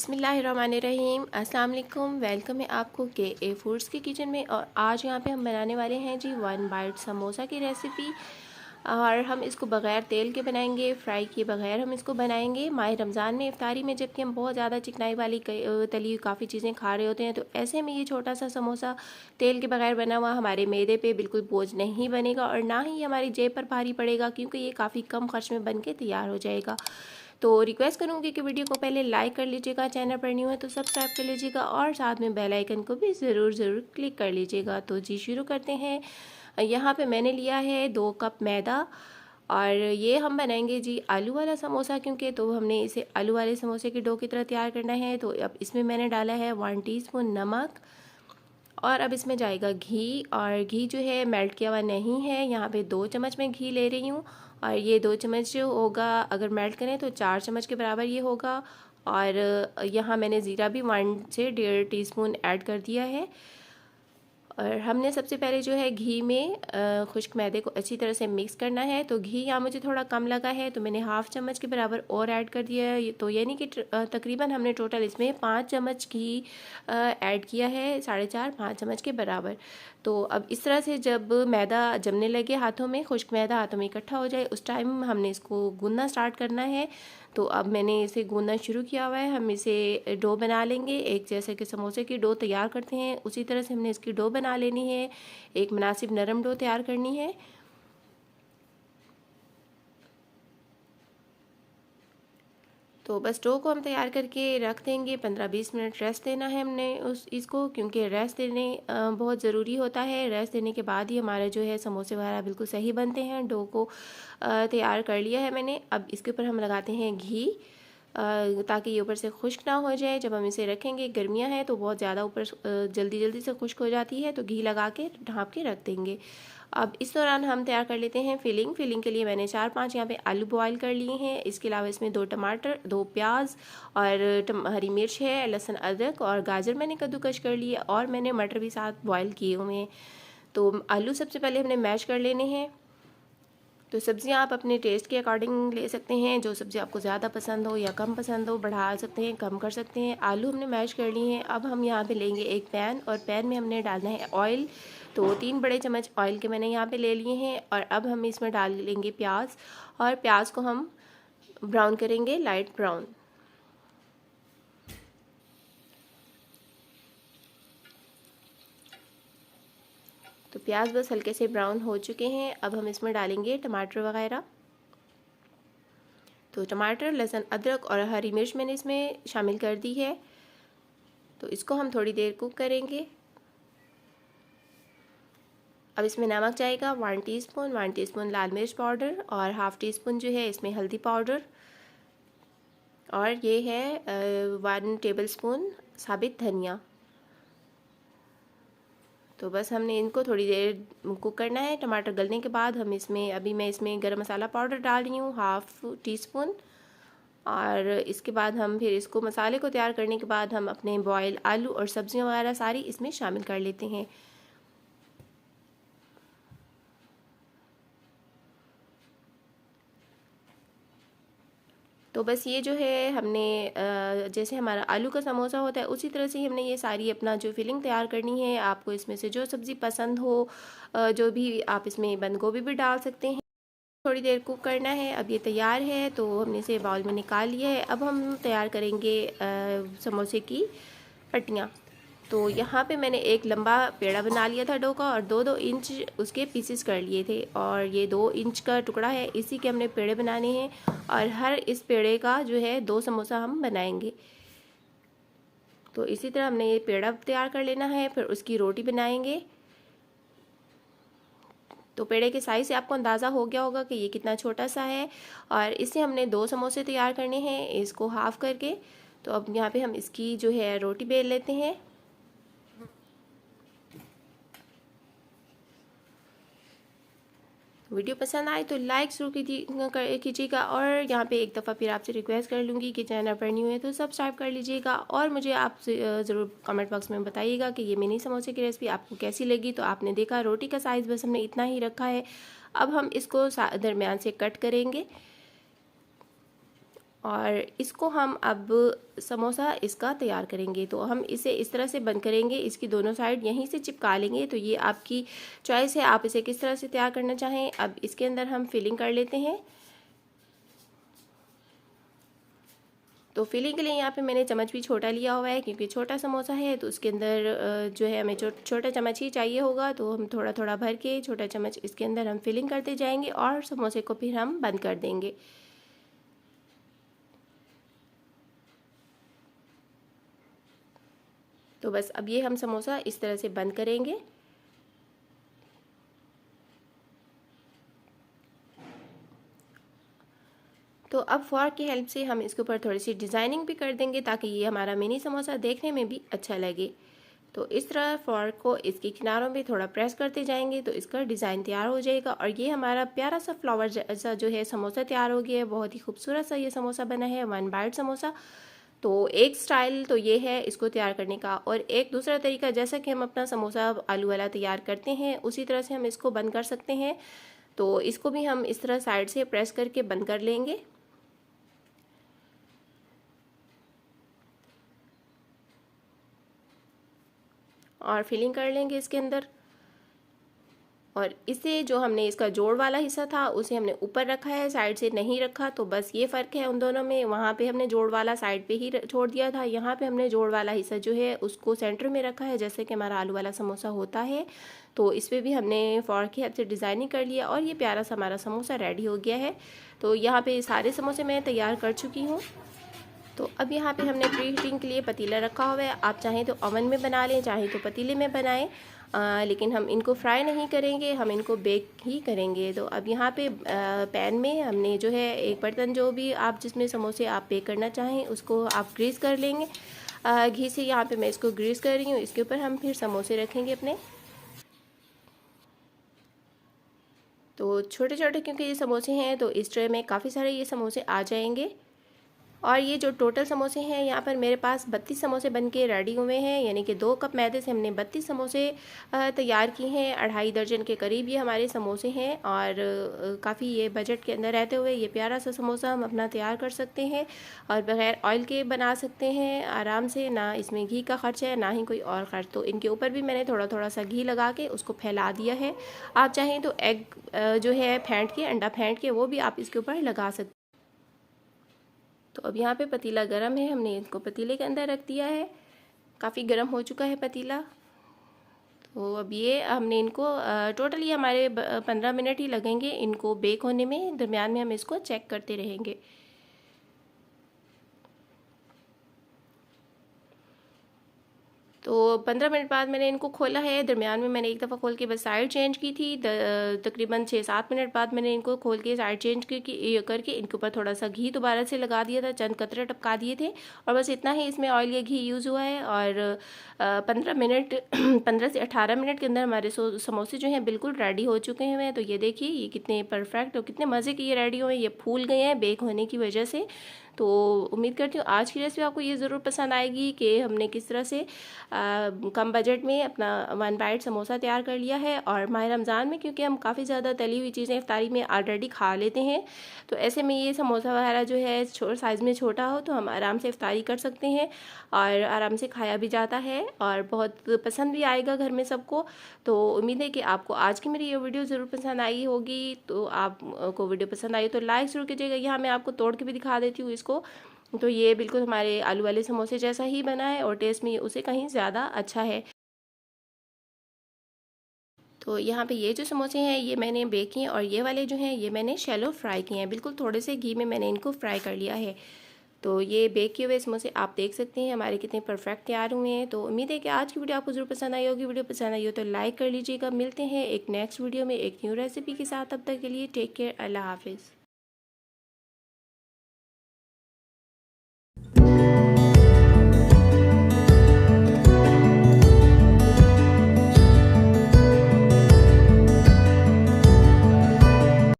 बिस्मिल्लाहिर्रहमानिर्रहीम। अस्सलाम वालेकुम। वेलकम है आपको के फूड्स के किचन में। और आज यहाँ पे हम बनाने वाले हैं जी 1 बाइट समोसा की रेसिपी। और हम इसको बग़ैर तेल के बनाएंगे, फ्राई किए बग़ैर हम इसको बनाएंगे। माह रमज़ान में इफ्तारी में जबकि हम बहुत ज़्यादा चिकनाई वाली तली हुई काफ़ी चीज़ें खा रहे होते हैं, तो ऐसे में ये छोटा सा समोसा तेल के बग़ैर बना हुआ हमारे मैदे पे बिल्कुल बोझ नहीं बनेगा और ना ही हमारी जेब पर भारी पड़ेगा, क्योंकि ये काफ़ी कम खर्च में बन के तैयार हो जाएगा। तो रिक्वेस्ट करूँगी कि वीडियो को पहले लाइक कर लीजिएगा, चैनल पर न्यू है तो सब्सक्राइब कर लीजिएगा और साथ में बेल आइकन को भी ज़रूर क्लिक कर लीजिएगा। तो जी शुरू करते हैं। यहाँ पे मैंने लिया है 2 कप मैदा और ये हम बनाएंगे जी आलू वाला समोसा, क्योंकि तो हमने इसे आलू वाले समोसे के डो की तरह तैयार करना है। तो अब इसमें मैंने डाला है 1 टीस्पून नमक और अब इसमें जाएगा घी। और घी जो है मेल्ट किया हुआ नहीं है, यहाँ पे 2 चम्मच मैं घी ले रही हूँ और ये 2 चम्मच जो होगा अगर मेल्ट करें तो 4 चम्मच के बराबर ये होगा। और यहाँ मैंने ज़ीरा भी 1 से 1.5 टीस्पून ऐड कर दिया है। और हमने सबसे पहले जो है घी में खुश्क मैदे को अच्छी तरह से मिक्स करना है। तो घी यहाँ मुझे थोड़ा कम लगा है तो मैंने हाफ़ चम्मच के बराबर और ऐड कर दिया है। तो यानी कि तकरीबन हमने टोटल इसमें 5 चम्मच घी ऐड किया है, 4.5-5 चम्मच के बराबर। तो अब इस तरह से जब मैदा जमने लगे हाथों में, खुश्क मैदा हाथों में इकट्ठा हो जाए, उस टाइम हमने इसको गूंदना स्टार्ट करना है। तो अब मैंने इसे गूंदना शुरू किया हुआ है। हम इसे डो बना लेंगे, एक जैसे कि समोसे की डो तैयार करते हैं उसी तरह से हमने इसकी डो बना लेनी है। एक मुनासिब नरम डो तैयार करनी है। तो बस डो को हम तैयार करके रख देंगे, 15-20 मिनट रेस्ट देना है हमने इसको, क्योंकि रेस्ट देने बहुत ज़रूरी होता है। रेस्ट देने के बाद ही हमारे जो है समोसे वगैरह बिल्कुल सही बनते हैं। डो को तैयार कर लिया है मैंने। अब इसके ऊपर हम लगाते हैं घी ताकि ये ऊपर से खुश्क ना हो जाए। जब हम इसे रखेंगे, गर्मियाँ हैं तो बहुत ज़्यादा ऊपर जल्दी से खुश्क हो जाती है, तो घी लगा के ढाँप के रख देंगे। अब इस दौरान हम तैयार कर लेते हैं फिलिंग के लिए मैंने 4-5 यहाँ पे आलू बॉयल कर लिए हैं। इसके अलावा इसमें 2 टमाटर, 2 प्याज और हरी मिर्च है, लहसुन अदरक और गाजर मैंने कद्दूकश कर लिए और मैंने मटर भी साथ बॉयल किए हुए हैं। तो आलू सबसे पहले हमने मैश कर लेने हैं। तो सब्ज़ियाँ आप अपने टेस्ट के अकॉर्डिंग ले सकते हैं, जो सब्ज़ी आपको ज़्यादा पसंद हो या कम पसंद हो बढ़ा सकते हैं, कम कर सकते हैं। आलू हमने मैश कर लिए हैं। अब हम यहाँ पे लेंगे एक पैन और पैन में हमने डालना है ऑयल। तो 3 बड़े चम्मच ऑयल के मैंने यहाँ पे ले लिए हैं। और अब हम इसमें डाल लेंगे प्याज और प्याज को हम ब्राउन करेंगे, लाइट ब्राउन। तो प्याज बस हल्के से ब्राउन हो चुके हैं। अब हम इसमें डालेंगे टमाटर वगैरह। तो टमाटर, लहसुन अदरक और हरी मिर्च मैंने इसमें शामिल कर दी है। तो इसको हम थोड़ी देर कुक करेंगे। अब इसमें नमक जाएगा 1 टीस्पून, 1 टीस्पून लाल मिर्च पाउडर और हाफ़ टी स्पून जो है इसमें हल्दी पाउडर और ये है 1 टेबलस्पून साबित धनिया। तो बस हमने इनको थोड़ी देर कुक करना है। टमाटर गलने के बाद हम इसमें अभी मैं इसमें गरम मसाला पाउडर डाल रही हूँ 1/2 टीस्पून। और इसके बाद हम फिर इसको मसाले को तैयार करने के बाद हम अपने बॉयल आलू और सब्जियां वगैरह सारी इसमें शामिल कर लेते हैं। तो बस ये जो है हमने जैसे हमारा आलू का समोसा होता है उसी तरह से ही हमने ये सारी अपना जो फिलिंग तैयार करनी है। आपको इसमें से जो सब्ज़ी पसंद हो, जो भी आप इसमें बंद गोभी भी डाल सकते हैं। थोड़ी देर कुक करना है। अब ये तैयार है तो हमने इसे बाउल में निकाल लिया है। अब हम तैयार करेंगे समोसे की पट्टियाँ। तो यहाँ पे मैंने एक लंबा पेड़ा बना लिया था डो का और 2-2 इंच उसके पीसेस कर लिए थे और ये 2 इंच का टुकड़ा है, इसी के हमने पेड़े बनाने हैं। और हर इस पेड़े का जो है 2 समोसा हम बनाएंगे। तो इसी तरह हमने ये पेड़ा तैयार कर लेना है, फिर उसकी रोटी बनाएंगे। तो पेड़े के साइज़ से आपको अंदाज़ा हो गया होगा कि ये कितना छोटा सा है। और इससे हमने 2 समोसे तैयार करने हैं, इसको हाफ़ करके। तो अब यहाँ पे हम इसकी जो है रोटी बेल लेते हैं। वीडियो पसंद आए तो लाइक ज़रूर कीजिएगा और यहाँ पे एक दफ़ा फिर आपसे रिक्वेस्ट कर लूँगी कि चैनल पर न्यू है तो सब्सक्राइब कर लीजिएगा। और मुझे आप ज़रूर कमेंट बॉक्स में बताइएगा कि ये मिनी समोसे की रेसिपी आपको कैसी लगी। तो आपने देखा रोटी का साइज़ बस हमने इतना ही रखा है। अब हम इसको दरमियान से कट करेंगे और इसको हम अब समोसा इसका तैयार करेंगे। तो हम इसे इस तरह से बंद करेंगे, इसकी दोनों साइड यहीं से चिपका लेंगे। तो ये आपकी चॉइस है, आप इसे किस तरह से तैयार करना चाहें। अब इसके अंदर हम फिलिंग कर लेते हैं। तो फिलिंग के लिए यहाँ पे मैंने चम्मच भी छोटा लिया हुआ है, क्योंकि छोटा समोसा है तो उसके अंदर जो है हमें छोटा चम्मच ही चाहिए होगा। तो हम थोड़ा थोड़ा भर के छोटा चम्मच इसके अंदर हम फिलिंग करते जाएंगे और समोसे को फिर हम बंद कर देंगे। तो बस अब ये हम समोसा इस तरह से बंद करेंगे। तो अब फॉर्क की हेल्प से हम इसके ऊपर थोड़ी सी डिज़ाइनिंग भी कर देंगे, ताकि ये हमारा मिनी समोसा देखने में भी अच्छा लगे। तो इस तरह फॉर्क को इसके किनारों पे थोड़ा प्रेस करते जाएंगे तो इसका डिज़ाइन तैयार हो जाएगा। और ये हमारा प्यारा सा फ्लावर जैसा जो है समोसा तैयार हो गया है। बहुत ही खूबसूरत सा ये समोसा बना है, 1 बाइट समोसा। तो एक स्टाइल तो ये है इसको तैयार करने का, और एक दूसरा तरीका, जैसा कि हम अपना समोसा आलू वाला तैयार करते हैं उसी तरह से हम इसको बंद कर सकते हैं। तो इसको भी हम इस तरह साइड से प्रेस करके बंद कर लेंगे। और फिलिंग कर लेंगे इसके अंदर। और इसे जो हमने इसका जोड़ वाला हिस्सा था उसे हमने ऊपर रखा है, साइड से नहीं रखा। तो बस ये फ़र्क है उन दोनों में। वहाँ पे हमने जोड़ वाला साइड पे ही छोड़ दिया था, यहाँ पे हमने जोड़ वाला हिस्सा जो है उसको सेंटर में रखा है, जैसे कि हमारा आलू वाला समोसा होता है। तो इस पर भी हमने फॉर्क की हेल्प से डिज़ाइनिंग कर लिया और ये प्यारा सा हमारा समोसा रेडी हो गया है। तो यहाँ पर सारे समोसे मैं तैयार कर चुकी हूँ। तो अब यहाँ पे हमने प्री हीटिंग के लिए पतीला रखा हुआ है। आप चाहें तो ओवन में बना लें, चाहें तो पतीले में बनाएं। लेकिन हम इनको फ्राई नहीं करेंगे, हम इनको बेक ही करेंगे। तो अब यहाँ पे पैन में हमने जो है एक बर्तन, जो भी आप जिसमें समोसे आप बेक करना चाहें उसको आप ग्रीस कर लेंगे घी से। यहाँ पे मैं इसको ग्रीस कर रही हूँ। इसके ऊपर हम फिर समोसे रखेंगे अपने। तो छोटे छोटे क्योंकि ये समोसे हैं तो इस ट्रे में काफ़ी सारे ये समोसे आ जाएंगे। और ये जो टोटल समोसे हैं यहाँ पर मेरे पास 32 समोसे बन के रेडी हुए हैं, यानी कि 2 कप मैदे से हमने 32 समोसे तैयार किए हैं। 2.5 दर्जन के करीब ये हमारे समोसे हैं। और काफ़ी ये बजट के अंदर रहते हुए ये प्यारा सा समोसा हम अपना तैयार कर सकते हैं और बग़ैर ऑयल के बना सकते हैं आराम से। ना इसमें घी का खर्च है, ना ही कोई और खर्च। तो इनके ऊपर भी मैंने थोड़ा थोड़ा सा घी लगा के उसको फैला दिया है। आप चाहें तो एग जो है फेंट के, अंडा फेंट के, वो भी आप इसके ऊपर लगा सकते हैं। तो अब यहाँ पे पतीला गरम है, हमने इसको पतीले के अंदर रख दिया है। काफ़ी गरम हो चुका है पतीला। तो अब ये हमने इनको टोटली हमारे 15 मिनट ही लगेंगे इनको बेक होने में। दरमियान में हम इसको चेक करते रहेंगे। तो 15 मिनट बाद मैंने इनको खोला है। दरमियान में मैंने एक दफ़ा खोल के बस साइड चेंज की थी। तकरीबन 6-7 मिनट बाद मैंने इनको खोल के साइड चेंज करके इनके ऊपर थोड़ा सा घी दोबारा से लगा दिया था, चंद कतरे टपका दिए थे। और बस इतना ही इसमें ऑयल या घी यूज़ हुआ है। और 15 मिनट 15 से 18 मिनट के अंदर हमारे समोसे जो हैं बिल्कुल रेडी हो चुके हैं। तो ये देखिए ये कितने परफेक्ट और कितने मज़े के ये रेडी हुए हैं। ये फूल गए हैं बेक होने की वजह से। तो उम्मीद करती हूँ आज की रेसिपी आपको ये ज़रूर पसंद आएगी कि हमने किस तरह से कम बजट में अपना 1 बाइट समोसा तैयार कर लिया है। और माह रमज़ान में क्योंकि हम काफ़ी ज़्यादा तली हुई चीज़ें इफ्तारी में ऑलरेडी खा लेते हैं, तो ऐसे में ये समोसा वगैरह जो है साइज़ में छोटा हो तो हम आराम से इफ्तारी कर सकते हैं और आराम से खाया भी जाता है और बहुत पसंद भी आएगा घर में सबको। तो उम्मीद है कि आपको आज की मेरी ये वीडियो ज़रूर पसंद आई होगी। तो आपको वीडियो पसंद आई तो लाइक ज़रूर कीजिएगा। यहाँ मैं आपको तोड़ के भी दिखा देती हूँ इसको। तो ये बिल्कुल हमारे आलू वाले समोसे जैसा ही बना है और टेस्ट में उसे कहीं ज़्यादा अच्छा है। तो यहाँ पे ये जो समोसे हैं ये मैंने बेक किए और ये वाले जो हैं ये मैंने शैलो फ्राई किए हैं। बिल्कुल थोड़े से घी में मैंने इनको फ्राई कर लिया है। तो ये बेक किए हुए समोसे आप देख सकते हैं हमारे कितने परफेक्ट तैयार हुए हैं। तो उम्मीद है कि आज की वीडियो आपको ज़रूर पसंद आई होगी। वीडियो पसंद आई हो तो लाइक कर लीजिएगा। मिलते हैं एक नेक्स्ट वीडियो में एक न्यू रेसिपी के साथ। तब तक के लिए टेक केयर, अल्लाह हाफिज़।